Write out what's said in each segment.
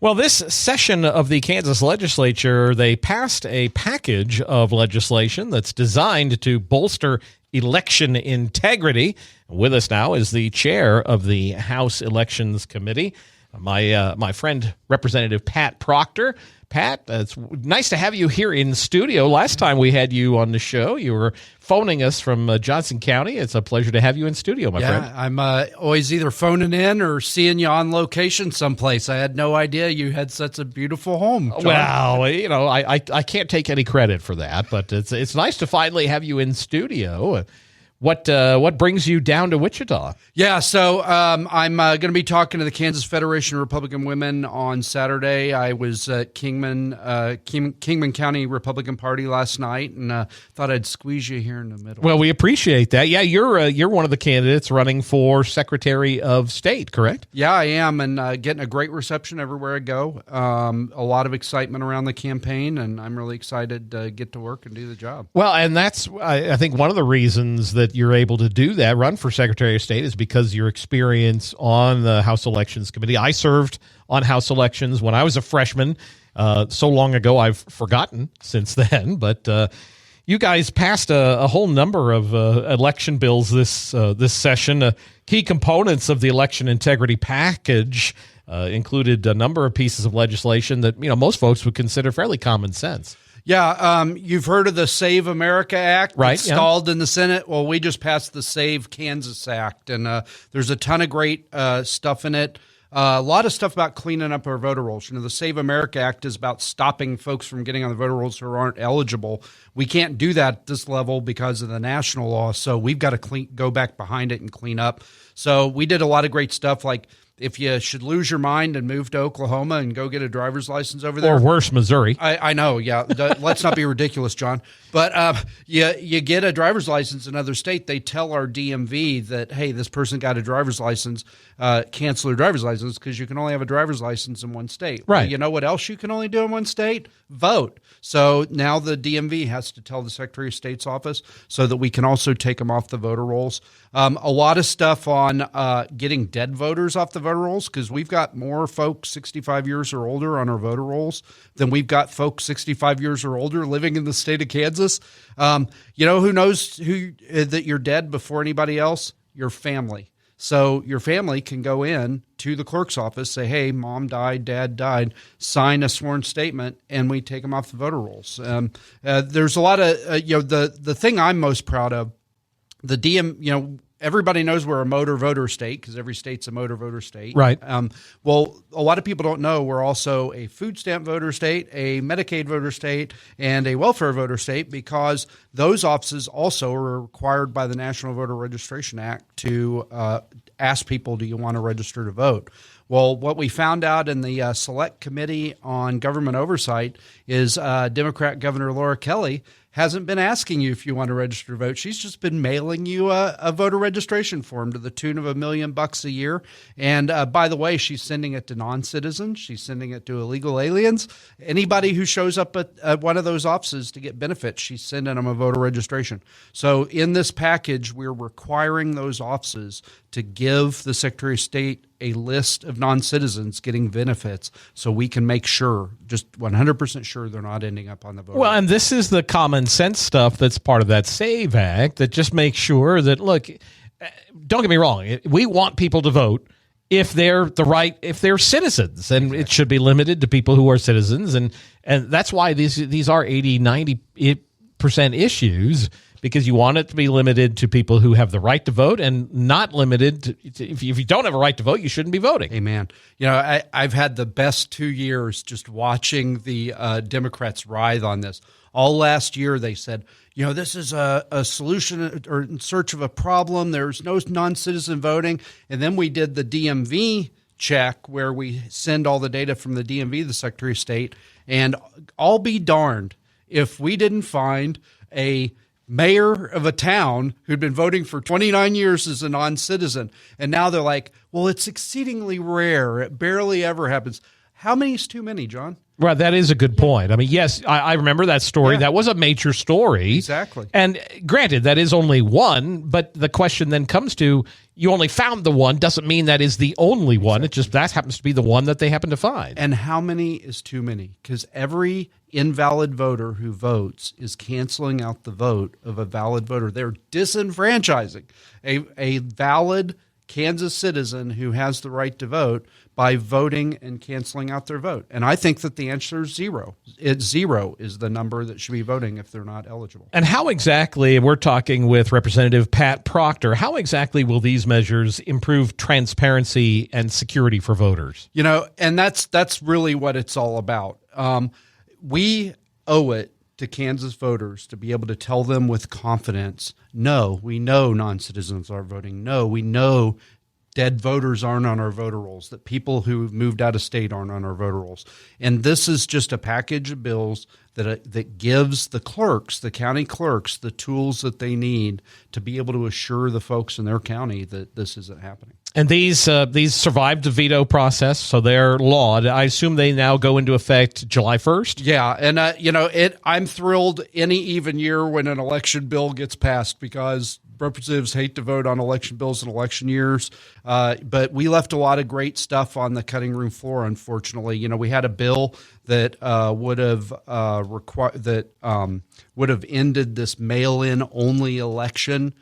Well, this session of the Kansas legislature, they passed a package of legislation that's designed to bolster election integrity. With us now is the chair of the House Elections Committee, my friend, Representative Pat Proctor. Pat, it's nice to have you here in studio. Last time we had you on the show, you were phoning us from Johnson County. It's a pleasure to have you in studio, my friend. Yeah, I'm always either phoning in or seeing you on location someplace. I had no idea you had such a beautiful home, John. Well, you know, I can't take any credit for that, but it's nice to finally have you in studio. What brings you down to Wichita? Yeah, so I'm going to be talking to the Kansas Federation of Republican Women on Saturday. I was at Kingman County Republican Party last night, and thought I'd squeeze you here in the middle. Well, we appreciate that. Yeah, you're one of the candidates running for Secretary of State, correct? Yeah, I am, and getting a great reception everywhere I go. A lot of excitement around the campaign, and I'm really excited to get to work and do the job. Well, and that's, I think, one of the reasons that you're able to do that, run for Secretary of State, is because your experience on the House Elections Committee. I served on House elections when I was a freshman. So long ago, I've forgotten since then. But you guys passed a whole number of election bills this session. Key components of the election integrity package included a number of pieces of legislation that most folks would consider fairly common sense. Yeah, you've heard of the Save America Act, right? It's stalled in the Senate. Well, we just passed the Save Kansas Act, and there's a ton of great stuff in it. A lot of stuff about cleaning up our voter rolls. The Save America Act is about stopping folks from getting on the voter rolls who aren't eligible. We can't do that at this level because of the national law, so we've got to go back behind it and clean up. So we did a lot of great stuff, like if you should lose your mind and move to Oklahoma and go get a driver's license over there. Or worse, Missouri. I know, yeah. Let's not be ridiculous, John. But you get a driver's license in another state, they tell our DMV that, hey, this person got a driver's license, cancel their driver's license because you can only have a driver's license in one state. Right. Well, you know what else you can only do in one state? Vote. So now the DMV has to tell the Secretary of State's office so that we can also take them off the voter rolls. A lot of stuff on getting dead voters off the voter rolls, because we've got more folks 65 years or older on our voter rolls than we've got folks 65 years or older living in the state of Kansas. Who knows that you're dead before anybody else? Your family. So your family can go in to the clerk's office, say, hey, mom died, dad died, sign a sworn statement, and we take them off the voter rolls. There's a lot of, the thing I'm most proud of, everybody knows we're a motor voter state because every state's a motor voter state. Right. Well, a lot of people don't know we're also a food stamp voter state, a Medicaid voter state, and a welfare voter state, because those offices also are required by the National Voter Registration Act to ask people, do you want to register to vote? Well, what we found out in the Select Committee on Government Oversight is Democrat Governor Laura Kelly hasn't been asking you if you want to register to vote. She's just been mailing you a voter registration form to the tune of $1 million a year. And by the way, she's sending it to non-citizens. She's sending it to illegal aliens. Anybody who shows up at one of those offices to get benefits, she's sending them a voter registration. So in this package, we're requiring those offices to give the Secretary of State a list of non-citizens getting benefits so we can make sure, just 100% sure, they're not ending up on the voter. Well, and this is the common sense stuff that's part of that SAVE Act that just makes sure that, look, don't get me wrong, we want people to vote if they're citizens, and exactly. It should be limited to people who are citizens, and that's why these are 80-90% issues, because you want it to be limited to people who have the right to vote and not limited to, if you don't have a right to vote, you shouldn't be voting. Amen. I've had the best 2 years just watching the Democrats writhe on this. All last year they said, this is a solution or in search of a problem. There's no non-citizen voting. And then we did the DMV check where we send all the data from the DMV, the Secretary of State, and I'll be darned if we didn't find a mayor of a town who'd been voting for 29 years as a non-citizen. And now they're like, well, it's exceedingly rare. It barely ever happens. how many is too many, John? Right, that is a good point. I mean, yes, I remember that story. Yeah. That was a major story. Exactly. And granted, that is only one, but the question then comes to, you only found the one, doesn't mean that is the only one. It just, that happens to be the one that they happen to find. And how many is too many? Because every invalid voter who votes is canceling out the vote of a valid voter. They're disenfranchising a valid Kansas citizen who has the right to vote by voting and canceling out their vote. And I think that the answer is zero. It's zero is the number that should be voting if they're not eligible. And how exactly, we're talking with Representative Pat Proctor, how exactly will these measures improve transparency and security for voters? You know, and that's really what it's all about. We owe it to Kansas voters to be able to tell them with confidence, no, we know non-citizens are voting. No, we know dead voters aren't on our voter rolls, that people who moved out of state aren't on our voter rolls. And this is just a package of bills that gives the clerks, the county clerks, the tools that they need to be able to assure the folks in their county that this isn't happening. And these survived the veto process, so they're law. I assume they now go into effect July 1st? Yeah, and you know, I'm thrilled any even year when an election bill gets passed because representatives hate to vote on election bills in election years. But we left a lot of great stuff on the cutting room floor, unfortunately. You know, we had a bill that would have ended this mail-in only election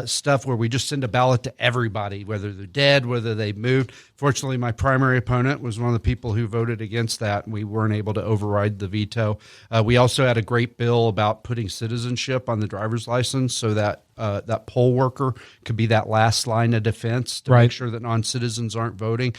stuff where we just send a ballot to everybody, whether they're dead, whether they moved. Fortunately, my primary opponent was one of the people who voted against that, and we weren't able to override the veto. We also had a great bill about putting citizenship on the driver's license so that that poll worker could be that last line of defense to make sure that non-citizens aren't voting.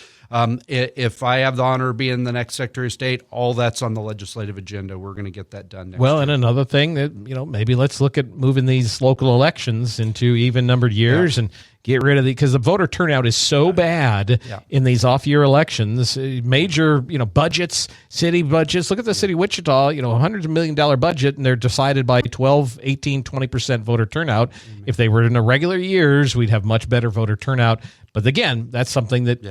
If I have the honor of being the next Secretary of State, all that's on the legislative agenda. We're going to get that done next year. And another thing that, you know, maybe let's look at moving these local elections into even numbered years and get rid of because the voter turnout is so bad in these off-year elections. Major, you know, budgets, city budgets. Look at the city of Wichita, you know, $100 million budget, and they're decided by 12, 18, 20% voter turnout. If they were in the regular years, we'd have much better voter turnout. But again, that's something that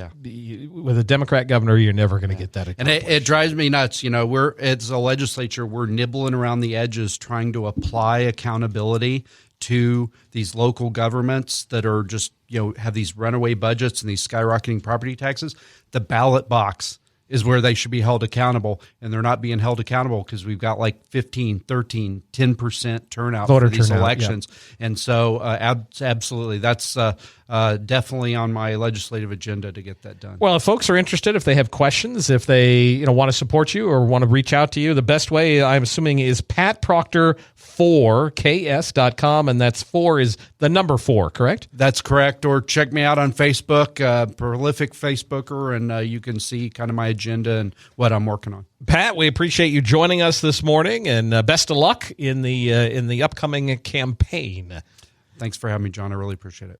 with a Democrat governor, you're never going to get that accomplished. And it drives me nuts. You know, as a legislature, we're nibbling around the edges trying to apply accountability to these local governments that are just, you know, have these runaway budgets and these skyrocketing property taxes. The ballot box is where they should be held accountable, and they're not being held accountable because we've got like 15, 13, 10% turnout for these elections. And so absolutely, that's definitely on my legislative agenda to get that done. Well, if folks are interested, if they have questions, if they, you know, want to support you or want to reach out to you, the best way, I'm assuming, is patproctor4ks.com, and that's 4 is the number 4, correct? That's correct. Or check me out on Facebook, prolific Facebooker, and you can see kind of my agenda and what I'm working on. Pat, we appreciate you joining us this morning, and best of luck in the upcoming campaign. Thanks for having me, John. I really appreciate it.